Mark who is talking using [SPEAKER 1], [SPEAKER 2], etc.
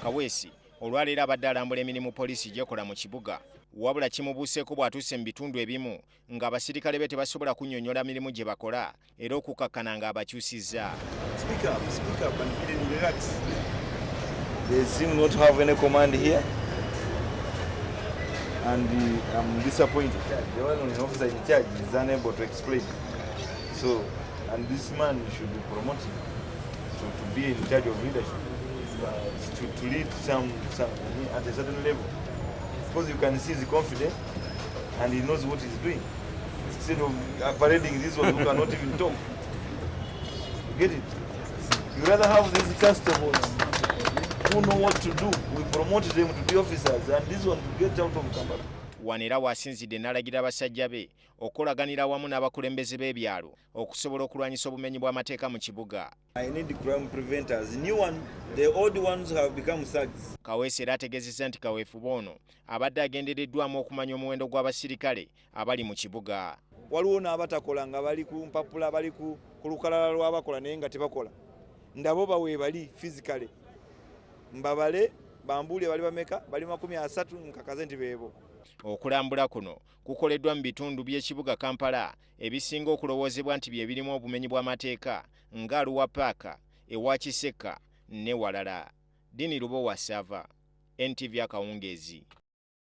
[SPEAKER 1] Kaweesi olwaleero abadde alambula emirimu poliisi gyekola mu kibuga wabula kimubuuseeko bw'atuuse mu bitundu ebimu ng'abasirikale be tebasobola kunnyonnyola mirimu gye bakola era okukakkana ng'abakyusizza.
[SPEAKER 2] Speak up and relax. They seem not to have any command here. And I'm disappointed. The one officer in charge is unable to explain. So, and this man should be promoted to be in charge of leadership, to lead some at a certain level. Because you can see he's confident and he knows what he's doing. Instead of parading this one who cannot even talk. You get it? You rather have these customers who know what to do. We promote them to be officers and this one to get out of Kampala.
[SPEAKER 1] Wanera wasinzidde n'alagira basajjabe okolaganira wamu n'abakulembeze b'ebyalo okusobola okulwanyisa obumenyi bw'amateeka mu kibuga.
[SPEAKER 2] I need crime preventers. New one, the old ones have become thugs.
[SPEAKER 1] Kaweesi era ategeezezza nti kaweefube ono abadde agendereddwamu okumanya omuwendo gw'abasirikale abali mu kibuga.
[SPEAKER 2] Waliwo n'abatakola nga bali ku mpapula bali ku lukalala lw'abakola naye nga tebakola. Ndabo bawe bali physically. Mbabale bambuli bali bameka bali 30 nkakaze nti beebo.
[SPEAKER 1] Okulambula kuno kukoleddwa mu bitundu by'ekibuga Kampala ebisinga okulowoozebwa nti bye birimu obumenyi bw'amateeka nga Aluwa Paaka, ewa Kiseka ne walala. Dini Lubo wa Sava, NTV Akawungeezi.